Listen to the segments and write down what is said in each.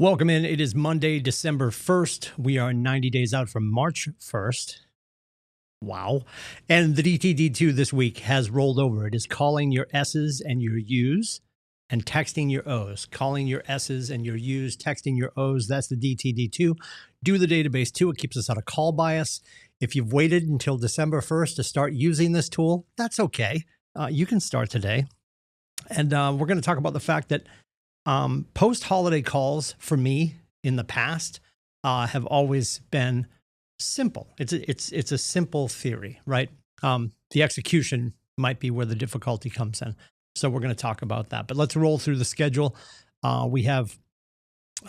Welcome in. It is Monday, December 1st. We are 90 days out from March 1st. Wow. And the DTD2 this week has rolled over. It is calling your S's and your U's and texting your O's. Calling your S's and your U's, texting your O's. That's the DTD2. Do the database too. It keeps us out of call bias. If you've waited until December 1st to start using this tool, that's okay. You can start today. And we're going to talk about the fact that post-holiday calls for me in the past have always been simple. It's a simple theory, right? The execution might be where the difficulty comes in. So we're going to talk about that. But let's roll through the schedule. We have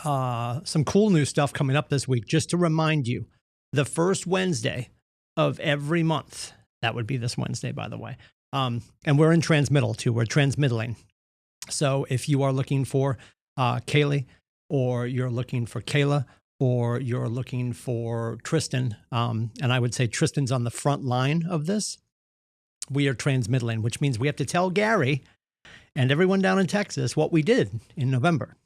some cool new stuff coming up this week. Just to remind you, the first Wednesday of every month, that would be this Wednesday, by the way. And we're in transmittal too. We're transmittling. So if you are looking for Kaylee, or you're looking for Kayla, or you're looking for Tristan, and I would say Tristan's on the front line of this, we are transmittling, which means we have to tell Gary and everyone down in Texas what we did in November.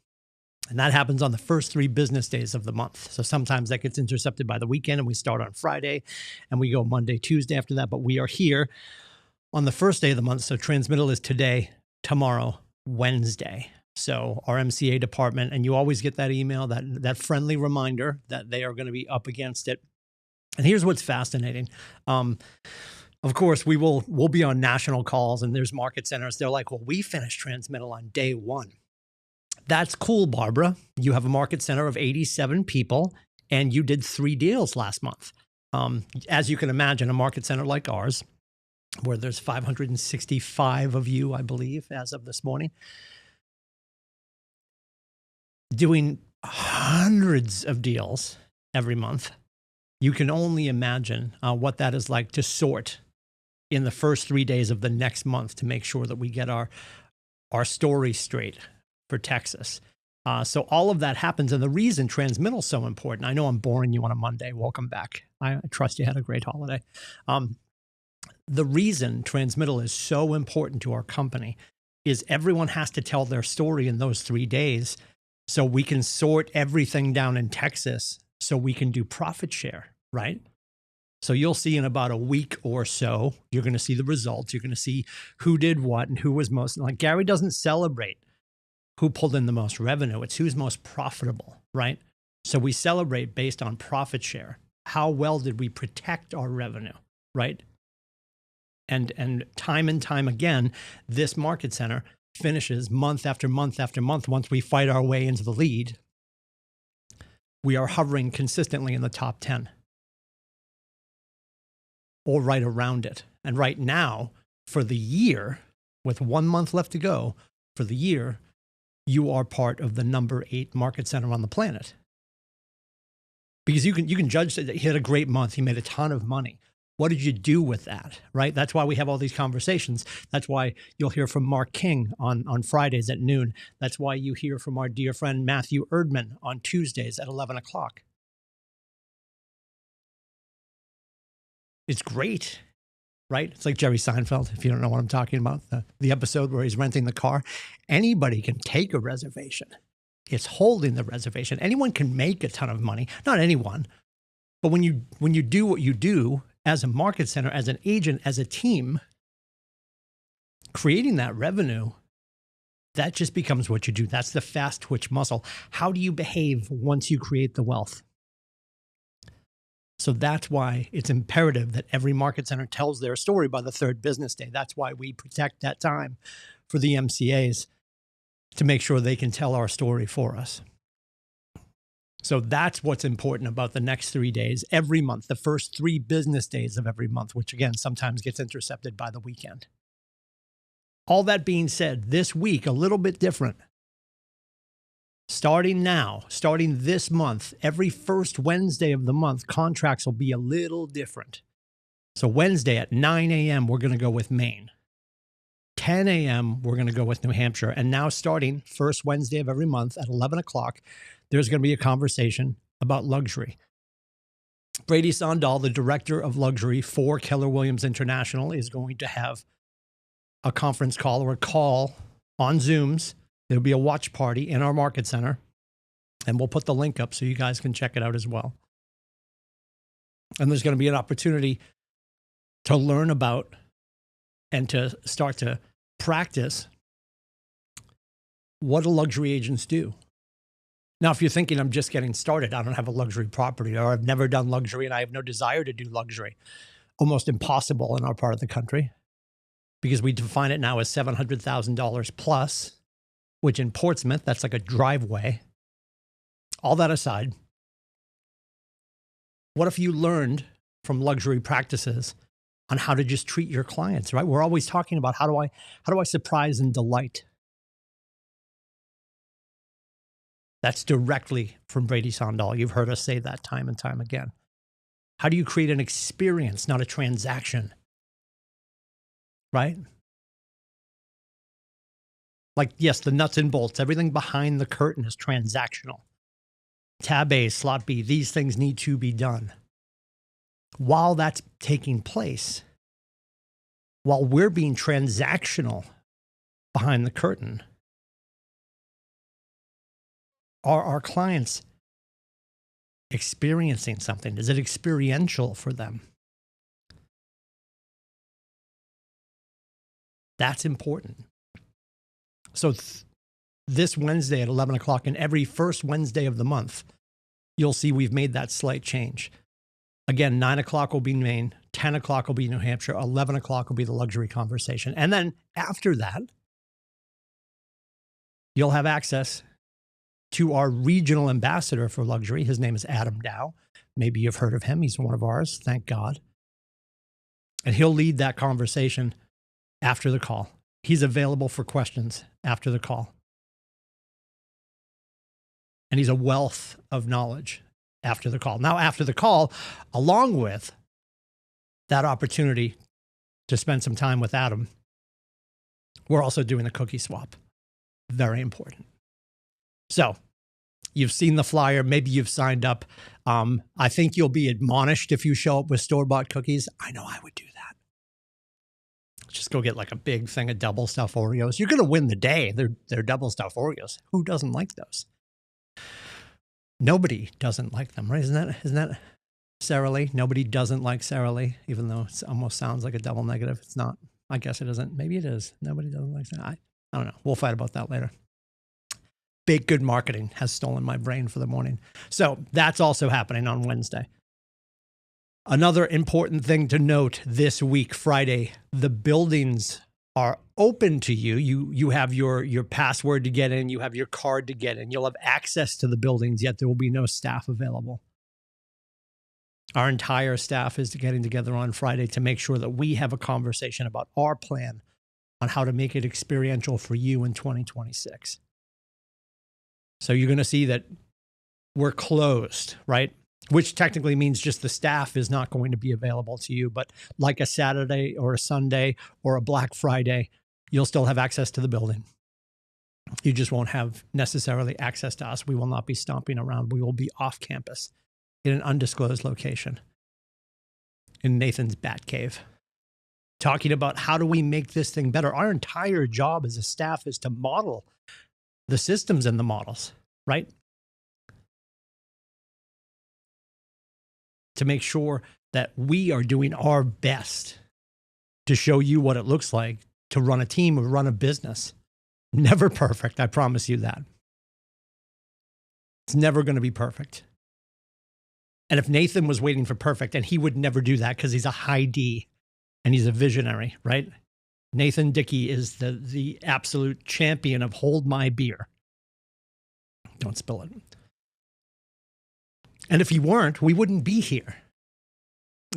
And that happens on the first 3 business days of the month. So sometimes that gets intercepted by the weekend and we start on Friday and we go Monday, Tuesday after that. But we are here on the first day of the month. So transmittal is today, tomorrow, Wednesday. So our MCA department, and you always get that email, that friendly reminder that they are going to be up against it. And here's what's fascinating. Of course, we'll be on national calls, and there's market centers. They're like, well, we finished transmittal on day 1. That's cool, Barbara. You have a market center of 87 people, and you did 3 deals last month. As you can imagine, a market center like ours, where there's 565 of you, I believe, as of this morning, doing hundreds of deals every month. You can only imagine what that is like to sort in the first 3 days of the next month to make sure that we get our story straight for Texas. So all of that happens. And the reason transmittal is so important, I know I'm boring you on a Monday. Welcome back. I trust you had a great holiday. The reason transmittal is so important to our company is everyone has to tell their story in those 3 days so we can sort everything down in Texas so we can do profit share, right? So you'll see in about a week or so, you're going to see the results. You're going to see who did what and who was most, like Gary doesn't celebrate who pulled in the most revenue. It's who's most profitable, right? So we celebrate based on profit share. How well did we protect our revenue, right? And time again, this market center finishes month after month after month. Once we fight our way into the lead, we are hovering consistently in the top 10 or right around it. And right now, for the year, with 1 month left to go, for the year, you are part of the number 8 market center on the planet. Because you can judge that he had a great month. He made a ton of money. What did you do with that, right? That's why we have all these conversations. That's why you'll hear from Mark King on Fridays at noon. That's why you hear from our dear friend Matthew Erdman on Tuesdays at 11 o'clock. It's great, right? It's like Jerry Seinfeld, if you don't know what I'm talking about, the episode where he's renting the car. Anybody can take a reservation. It's holding the reservation. Anyone can make a ton of money. Not anyone. But when you do what you do as a market center, as an agent, as a team, creating that revenue, that just becomes what you do. That's the fast twitch muscle. How do you behave once you create the wealth? So that's why it's imperative that every market center tells their story by the 3rd business day. That's why we protect that time for the MCAs to make sure they can tell our story for us. So that's what's important about the next 3 days, every month, the first 3 business days of every month, which again, sometimes gets intercepted by the weekend. All that being said, this week, a little bit different. Starting this month, every first Wednesday of the month, contracts will be a little different. So Wednesday at 9 a.m., we're going to go with Maine. 10 a.m., we're going to go with New Hampshire. And now starting first Wednesday of every month at 11 o'clock, there's going to be a conversation about luxury. Brady Sondal, the director of luxury for Keller Williams International, is going to have a conference call or a call on Zooms. There'll be a watch party in our market center And we'll put the link up so you guys can check it out as well. And there's going to be an opportunity to learn about and to start to practice what do luxury agents do. Now, if you're thinking I'm just getting started, I don't have a luxury property, or I've never done luxury and I have no desire to do luxury, almost impossible in our part of the country because we define it now as $700,000 plus, which in Portsmouth, that's like a driveway. All that aside, what if you learned from luxury practices on how to just treat your clients, right? We're always talking about how do I surprise and delight? That's directly from Brady Sondal. You've heard us say that time and time again. How do you create an experience, not a transaction? Right? Like, yes, the nuts and bolts, everything behind the curtain is transactional. Tab A, slot B, these things need to be done. While that's taking place, while we're being transactional behind the curtain, are our clients experiencing something? Is it experiential for them? That's important. So this Wednesday at 11 o'clock and every first Wednesday of the month, you'll see we've made that slight change. Again, 9 o'clock will be Maine, 10 o'clock will be New Hampshire, 11 o'clock will be the luxury conversation. And then after that, you'll have access to our regional ambassador for luxury. His name is Adam Dow. Maybe you've heard of him. He's one of ours, thank God. And he'll lead that conversation after the call. He's available for questions after the call. And he's a wealth of knowledge after the call. Now, after the call, along with that opportunity to spend some time with Adam, we're also doing a cookie swap. Very important. So you've seen the flyer. Maybe you've signed up. I think you'll be admonished if you show up with store-bought cookies. I know I would do that. Just go get like a big thing of double stuffed Oreos. You're going to win the day. They're double stuffed Oreos. Who doesn't like those? Nobody doesn't like them, right? Isn't that Sara Lee? Nobody doesn't like Sara Lee, even though it almost sounds like a double negative. It's not. I guess it isn't. Maybe it is. Nobody doesn't like Sara. I don't know. We'll fight about that later. Big good marketing has stolen my brain for the morning. So that's also happening on Wednesday. Another important thing to note this week, Friday, the buildings are open to you. You have your password to get in. You have your card to get in. You'll have access to the buildings, yet there will be no staff available. Our entire staff is getting together on Friday to make sure that we have a conversation about our plan on how to make it experiential for you in 2026. So you're going to see that we're closed, right? Which technically means just the staff is not going to be available to you. But like a Saturday or a Sunday or a Black Friday, you'll still have access to the building. You just won't have necessarily access to us. We will not be stomping around. We will be off campus in an undisclosed location in Nathan's Bat Cave, talking about how do we make this thing better. Our entire job as a staff is to model the systems and the models, right? To make sure that we are doing our best to show you what it looks like to run a team or run a business. Never perfect, I promise you that. It's never going to be perfect. And if Nathan was waiting for perfect, and he would never do that because he's a high D and he's a visionary, right? Nathan Dickey is the absolute champion of hold my beer. Don't spill it. And if he weren't, we wouldn't be here.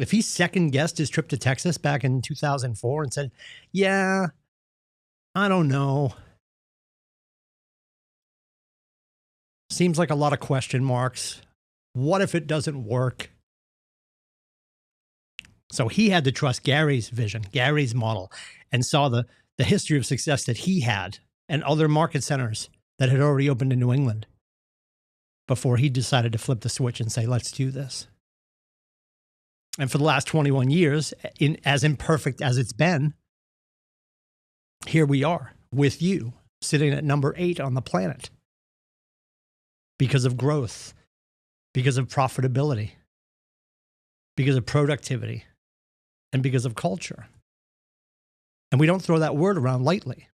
If he second-guessed his trip to Texas back in 2004 and said, yeah, I don't know. Seems like a lot of question marks. What if it doesn't work? So he had to trust Gary's vision, Gary's model, and saw the history of success that he had and other market centers that had already opened in New England before he decided to flip the switch and say, let's do this. And for the last 21 years, as imperfect as it's been, here we are with you, sitting at number 8 on the planet. because of growth, because of profitability, because of productivity, and because of culture. And we don't throw that word around lightly.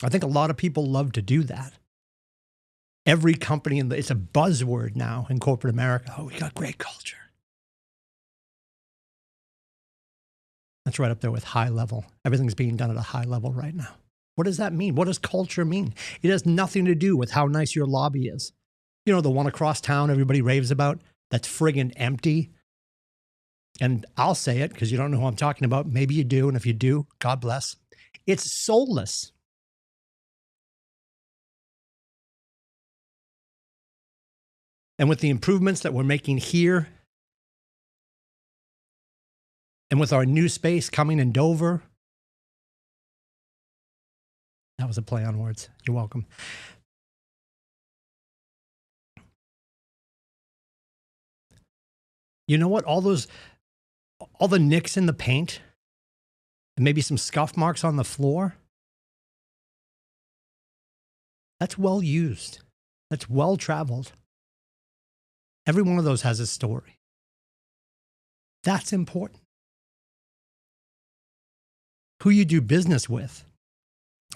I think a lot of people love to do that. Every company, it's a buzzword now in corporate America. Oh, we got great culture. That's right up there with high level. Everything's being done at a high level right now. What does that mean? What does culture mean? It has nothing to do with how nice your lobby is. You know, the one across town everybody raves about, that's friggin' empty. And I'll say it because you don't know who I'm talking about. Maybe you do. And if you do, God bless. It's soulless. And with the improvements that we're making here, and with our new space coming in Dover, that was a play on words. You're welcome. You know what? All the nicks in the paint, and maybe some scuff marks on the floor, that's well used. That's well traveled. Every one of those has a story. That's important. Who you do business with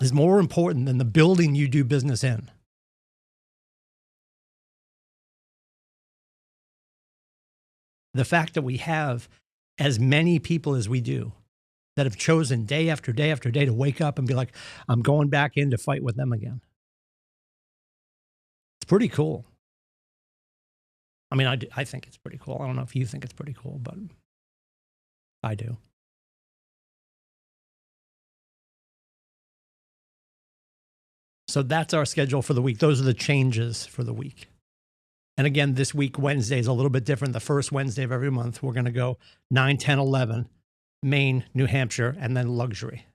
is more important than the building you do business in. The fact that we have as many people as we do that have chosen day after day after day to wake up and be like, I'm going back in to fight with them again. It's pretty cool. I mean, I think it's pretty cool. I don't know if you think it's pretty cool, but I do. So that's our schedule for the week. Those are the changes for the week. And again, this week, Wednesday is a little bit different. The first Wednesday of every month, we're going to go 9, 10, 11, Maine, New Hampshire, and then luxury.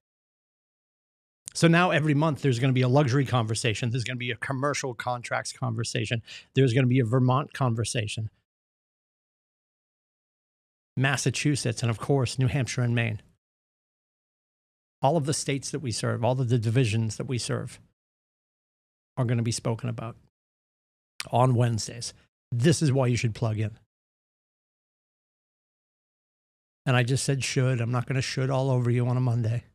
So now every month, there's going to be a luxury conversation. There's going to be a commercial contracts conversation. There's going to be a Vermont conversation, Massachusetts, and of course, New Hampshire and Maine. All of the states that we serve, all of the divisions that we serve are going to be spoken about on Wednesdays. This is why you should plug in. And I just said should. I'm not going to should all over you on a Monday.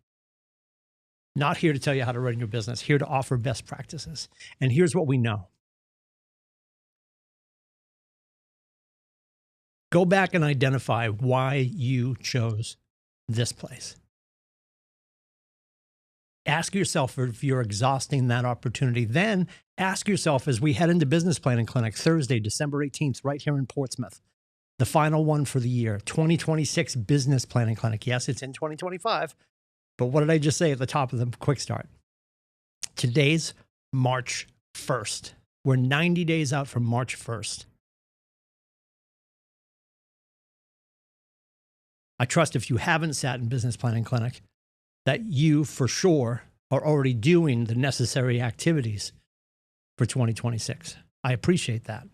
Not here to tell you how to run your business, here to offer best practices. And here's what we know. Go back and identify why you chose this place. Ask yourself if you're exhausting that opportunity. Then ask yourself as we head into Business Planning Clinic Thursday, December 18th, right here in Portsmouth, the final one for the year, 2026 Business Planning Clinic. Yes, it's in 2025. But what did I just say at the top of the quick start? Today's March 1st. We're 90 days out from March 1st. I trust if you haven't sat in Business Planning Clinic, that you for sure are already doing the necessary activities for 2026. I appreciate that.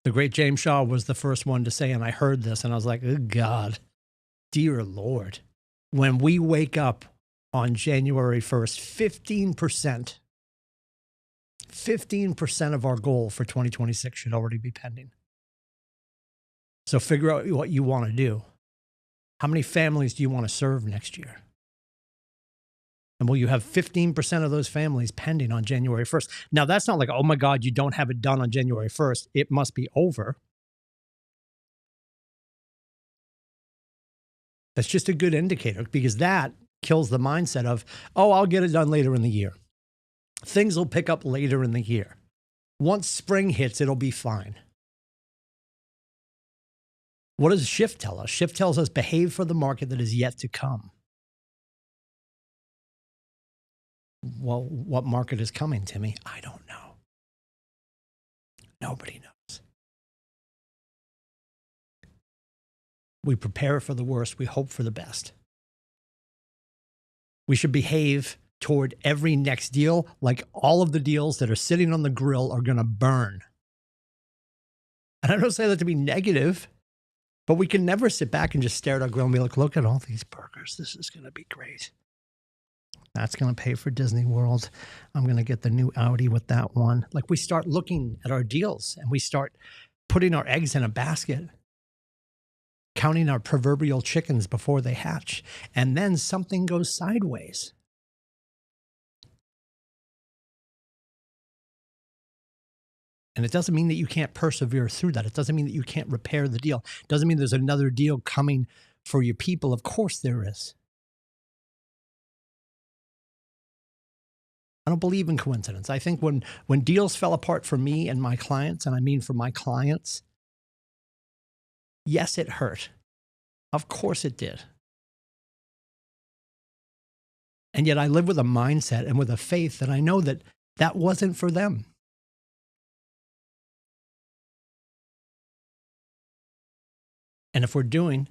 The great James Shaw was the first one to say, and I heard this and I was like, oh God, dear Lord. When we wake up on January 1st, 15% of our goal for 2026 should already be pending. So figure out what you want to do. How many families do you want to serve next year? And will you have 15% of those families pending on January 1st? Now, that's not like, oh my God, you don't have it done on January 1st. It must be over. That's just a good indicator because that kills the mindset of, oh, I'll get it done later in the year. Things will pick up later in the year. Once spring hits, it'll be fine. What does Shift tell us? Shift tells us behave for the market that is yet to come. Well, what market is coming, Timmy? I don't know. Nobody knows. We prepare for the worst. We hope for the best. We should behave toward every next deal like all of the deals that are sitting on the grill are going to burn. And I don't say that to be negative, but we can never sit back and just stare at our grill and be like, look at all these burgers. This is going to be great. That's going to pay for Disney World. I'm going to get the new Audi with that one. Like, we start looking at our deals and we start putting our eggs in a basket, counting our proverbial chickens before they hatch, and then something goes sideways. And it doesn't mean that you can't persevere through that. It doesn't mean that you can't repair the deal. It doesn't mean there's another deal coming for your people. Of course there is. I don't believe in coincidence. I think when deals fell apart for me and my clients, and I mean for my clients, yes, it hurt. Of course it did. And yet I live with a mindset and with a faith that I know that that wasn't for them. And if we're doing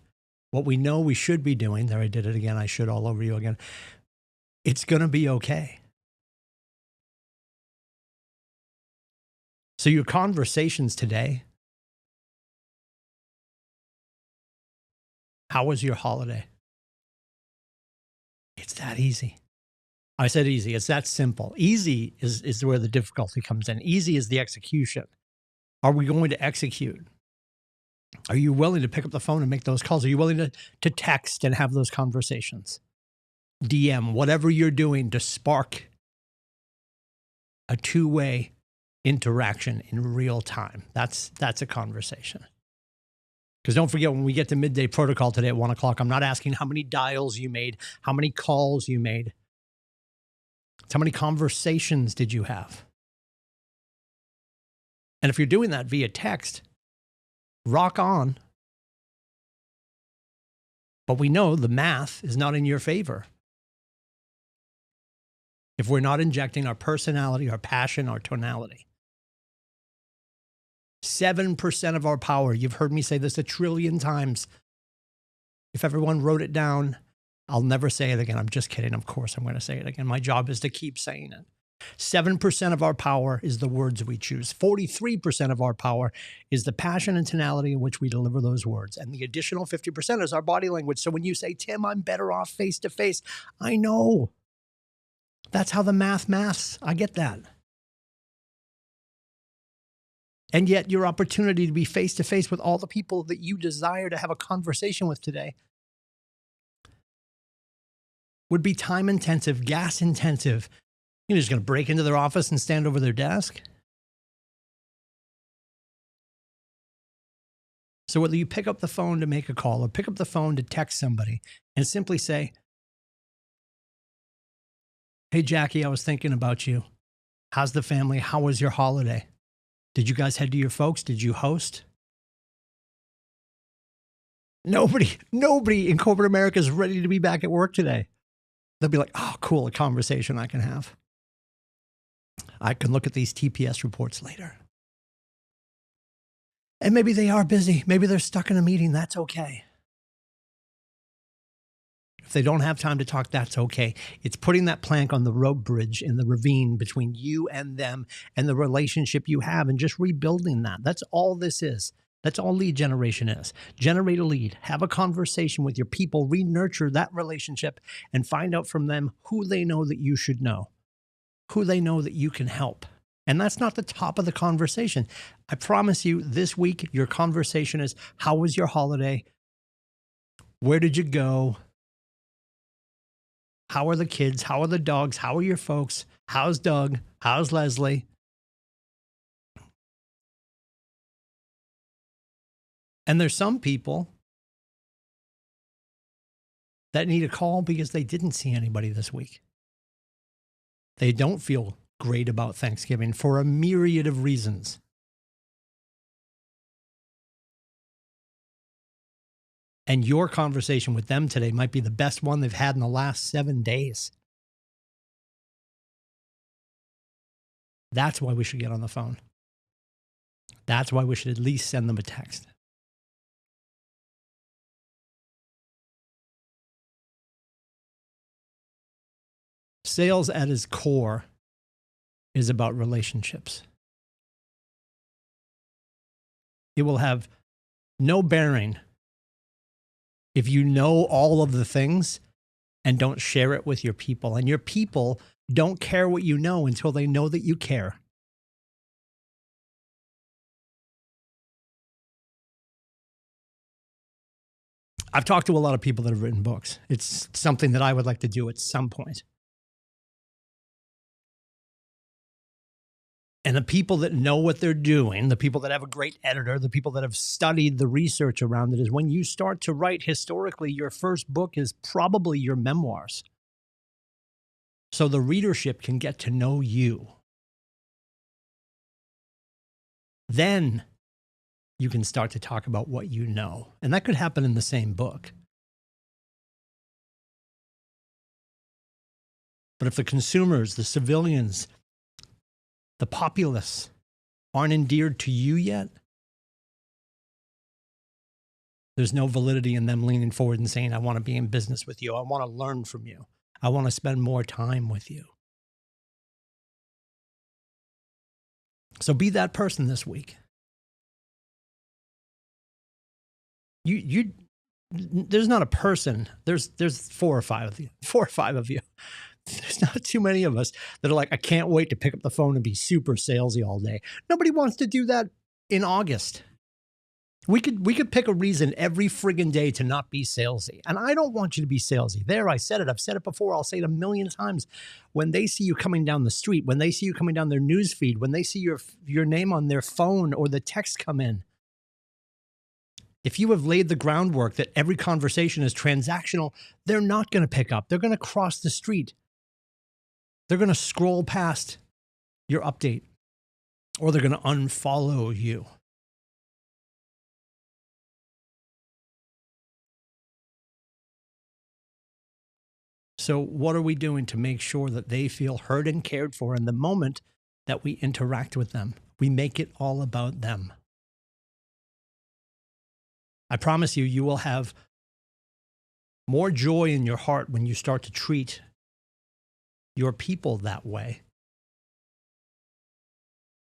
what we know we should be doing, there I did it again, I should all over you again, it's going to be okay. So your conversations today, how was your holiday? It's that easy. I said easy. It's that simple. Easy is where the difficulty comes in. Easy is the execution. Are we going to execute? Are you willing to pick up the phone and make those calls? Are you willing to text and have those conversations? DM, whatever you're doing to spark a two-way interaction in real time. That's a conversation. Because don't forget, when we get to midday protocol today at 1 o'clock, I'm not asking how many dials you made, how many calls you made. It's how many conversations did you have? And if you're doing that via text, rock on. But we know the math is not in your favor. If we're not injecting our personality, our passion, our tonality. 7% of our power. You've heard me say this 1 trillion times. If everyone wrote it down, I'll never say it again. I'm just kidding. Of course, I'm going to say it again. My job is to keep saying it. 7% of our power is the words we choose. 43% of our power is the passion and tonality in which we deliver those words. And the additional 50% is our body language. So when you say, Tim, I'm better off face to face, I know. That's how the maths. I get that. And yet your opportunity to be face to face with all the people that you desire to have a conversation with today would be time intensive, gas intensive. You're just going to break into their office and stand over their desk. So whether you pick up the phone to make a call or pick up the phone to text somebody and simply say, hey, Jackie, I was thinking about you. How's the family? How was your holiday? Did you guys head to your folks? Did you host? Nobody in corporate America is ready to be back at work today. They'll be like, oh, cool, a conversation I can have. I can look at these TPS reports later. And maybe they are busy. Maybe they're stuck in a meeting. That's okay. If they don't have time to talk, that's okay. It's putting that plank on the rope bridge in the ravine between you and them and the relationship you have and just rebuilding that. That's all this is. That's all lead generation is. Generate a lead, have a conversation with your people, re-nurture that relationship and find out from them who they know that you should know, who they know that you can help. And that's not the top of the conversation. I promise you this week, your conversation is, how was your holiday? Where did you go? How are the kids? How are the dogs? How are your folks? How's Doug? How's Leslie? And there's some people that need a call because they didn't see anybody this week. They don't feel great about Thanksgiving for a myriad of reasons. And your conversation with them today might be the best one they've had in the last 7 days. That's why we should get on the phone. That's why we should at least send them a text. Sales at its core is about relationships. It will have no bearing if you know all of the things and don't share it with your people. And your people don't care what you know until they know that you care. I've talked to a lot of people that have written books. It's something that I would like to do at some point. And the people that know what they're doing, the people that have a great editor, the people that have studied the research around it, is when you start to write historically, your first book is probably your memoirs. So the readership can get to know you. Then you can start to talk about what you know. And that could happen in the same book. But if the consumers, the civilians, the populace aren't endeared to you yet, there's no validity in them leaning forward and saying, I want to be in business with you. I want to learn from you. I want to spend more time with you. So be that person this week. There's not a person. There's 4 or 5 of you. 4 or 5 of you. There's not too many of us that are like, I can't wait to pick up the phone and be super salesy all day. Nobody wants to do that in August. We could pick a reason every friggin' day to not be salesy. And I don't want you to be salesy. There, I said it. I've said it before. I'll say it a million times. When they see you coming down the street, when they see you coming down their news feed, when they see your name on their phone or the text come in, if you have laid the groundwork that every conversation is transactional, they're not going to pick up. They're going to cross the street. They're going to scroll past your update, or they're going to unfollow you. So what are we doing to make sure that they feel heard and cared for in the moment that we interact with them? We make it all about them. I promise you, you will have more joy in your heart when you start to treat your people that way.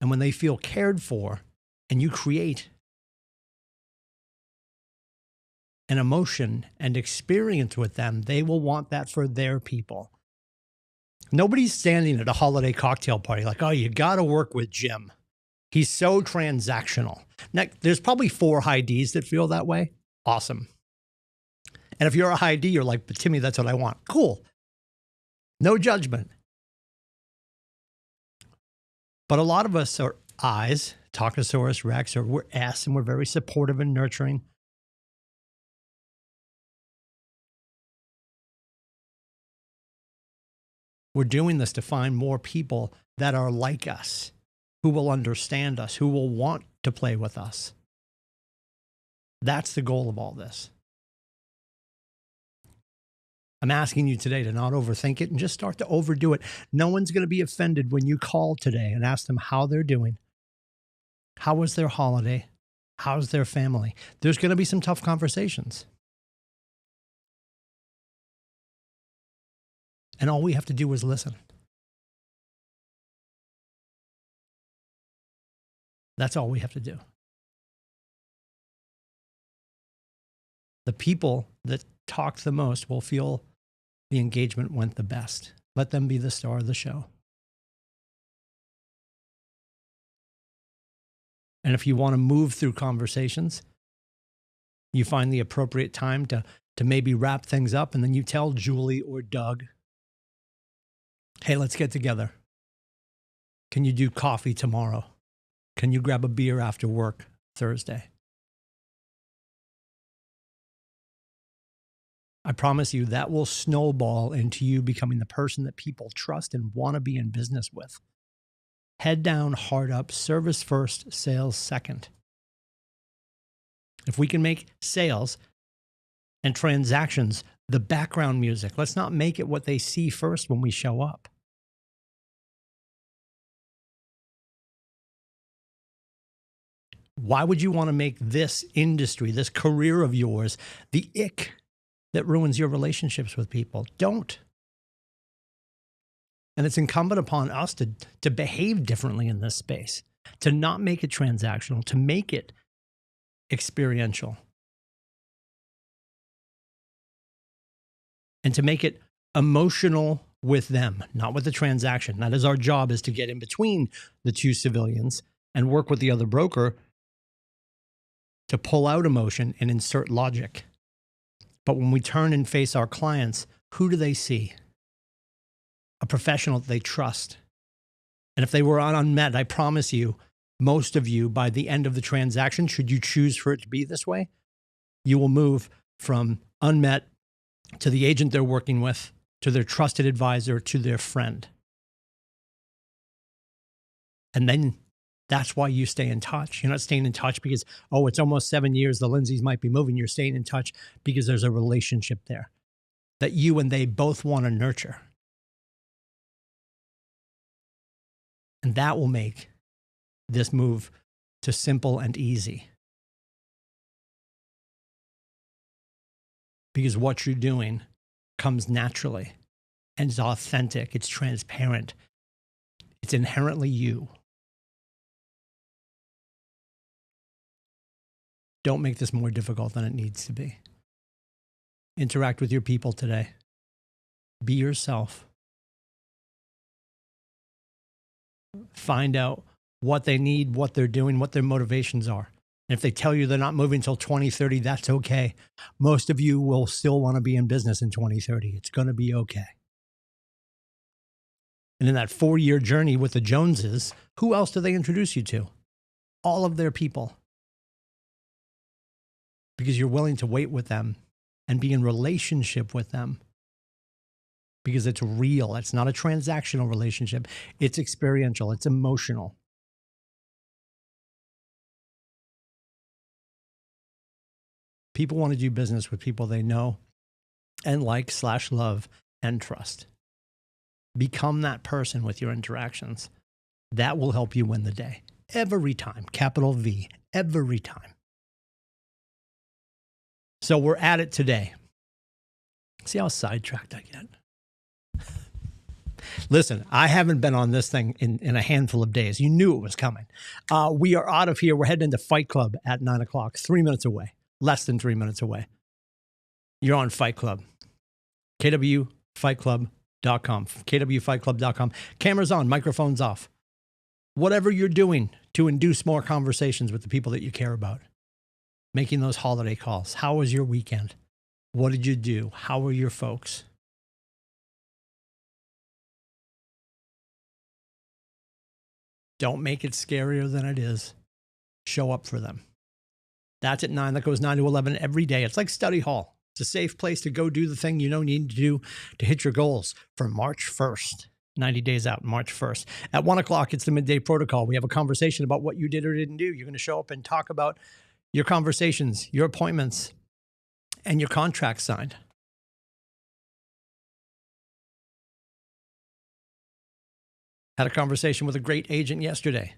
And when they feel cared for and you create an emotion and experience with them, they will want that for their people. Nobody's standing at a holiday cocktail party like, oh, you got to work with Jim. He's so transactional. Now, there's probably 4 high Ds that feel that way. Awesome. And if you're a high D, you're like, but Timmy, that's what I want. Cool. No judgment. But a lot of us are I's, Talkosaurus Rex, or we're S, and we're very supportive and nurturing. We're doing this to find more people that are like us, who will understand us, who will want to play with us. That's the goal of all this. I'm asking you today to not overthink it and just start to overdo it. No one's going to be offended when you call today and ask them how they're doing. How was their holiday? How's their family? There's going to be some tough conversations. And all we have to do is listen. That's all we have to do. The people that talk the most will feel the engagement went the best. Let them be the star of the show. And if you want to move through conversations, you find the appropriate time to maybe wrap things up, and then you tell Julie or Doug, hey, let's get together. Can you do coffee tomorrow? Can you grab a beer after work Thursday? I promise you that will snowball into you becoming the person that people trust and want to be in business with. Head down, heart up, service first, sales second. If we can make sales and transactions the background music, let's not make it what they see first when we show up. Why would you want to make this industry, this career of yours, the ick that ruins your relationships with people? Don't. And it's incumbent upon us to behave differently in this space, to not make it transactional, to make it experiential. and to make it emotional with them, not with the transaction. That is our job, is to get in between the two civilians and work with the other broker to pull out emotion and insert logic. But when we turn and face our clients, who do they see? A professional that they trust. And if they were unmet, I promise you, most of you, by the end of the transaction, should you choose for it to be this way, you will move from unmet to the agent they're working with, to their trusted advisor, to their friend. And then that's why you stay in touch. You're not staying in touch because, oh, it's almost 7 years, the Lindsays might be moving. You're staying in touch because there's a relationship there that you and they both want to nurture. And that will make this move to simple and easy. Because what you're doing comes naturally and it's authentic, it's transparent, it's inherently you. Don't make this more difficult than it needs to be. Interact with your people today. Be yourself. Find out what they need, what they're doing, what their motivations are. And if they tell you they're not moving until 2030, that's okay. Most of you will still want to be in business in 2030. It's going to be okay. And in that 4-year journey with the Joneses, who else do they introduce you to? All of their people. Because you're willing to wait with them and be in relationship with them. Because it's real. It's not a transactional relationship. It's experiential. It's emotional. People want to do business with people they know and like / love and trust. Become that person with your interactions. That will help you win the day. Every time. Capital V. Every time. So we're at it today. See how sidetracked I get? Listen, I haven't been on this thing in a handful of days. You knew it was coming. We are out of here. We're heading into Fight Club at 9 o'clock, 3 minutes away, less than 3 minutes away. You're on Fight Club. KWFightClub.com. KWFightClub.com. Cameras on, microphones off. Whatever you're doing to induce more conversations with the people that you care about. Making those holiday calls. How was your weekend? What did you do? How were your folks? Don't make it scarier than it is. Show up for them. That's at 9. That goes 9 to 11 every day. It's like study hall. It's a safe place to go do the thing you know you need to do to hit your goals for March 1st. 90 days out, March 1st. At 1 o'clock, it's the midday protocol. We have a conversation about what you did or didn't do. You're going to show up and talk about your conversations, your appointments, and your contract signed. Had a conversation with a great agent yesterday.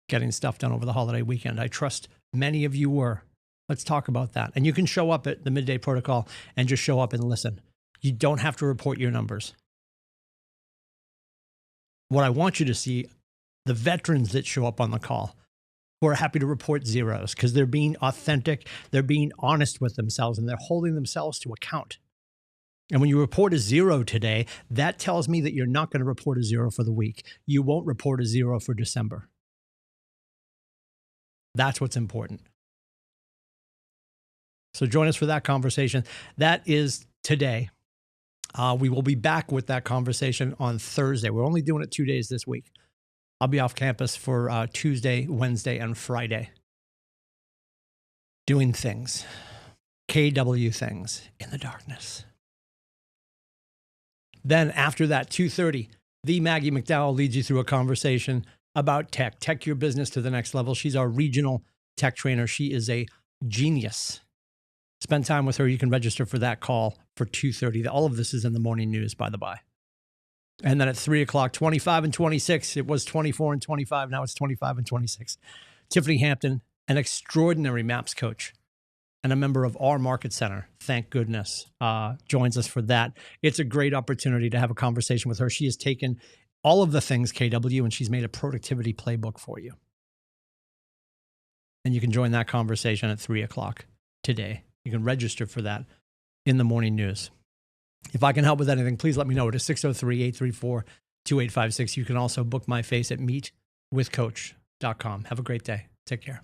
Getting stuff done over the holiday weekend. I trust many of you were. Let's talk about that. And you can show up at the midday protocol and just show up and listen. You don't have to report your numbers. What I want you to see, the veterans that show up on the call, who are happy to report zeros because they're being authentic, they're being honest with themselves, and they're holding themselves to account. And when you report a 0 today, that tells me that you're not going to report a 0 for the week. You won't report a 0 for December. That's what's important. So join us for that conversation. That is today. We will be back with that conversation on Thursday. We're only doing it 2 days this week. I'll be off campus for Tuesday, Wednesday, and Friday. Doing things. KW things in the darkness. Then after that, 2:30, the Maggie McDowell leads you through a conversation about tech. Tech your business to the next level. She's our regional tech trainer. She is a genius. Spend time with her. You can register for that call for 2:30. All of this is in the morning news, by the by. And then at 3 o'clock, 25 and 26. It was 24 and 25. Now it's 25 and 26. Tiffany Hampton, an extraordinary maps coach and a member of our market center, thank goodness, joins us for that. It's a great opportunity to have a conversation with her. She has taken all of the things KW and she's made a productivity playbook for you. And you can join that conversation at 3 o'clock today. You can register for that in the morning news. If I can help with anything, please let me know. It is 603-834-2856. You can also book my face at meetwithcoach.com. Have a great day. Take care.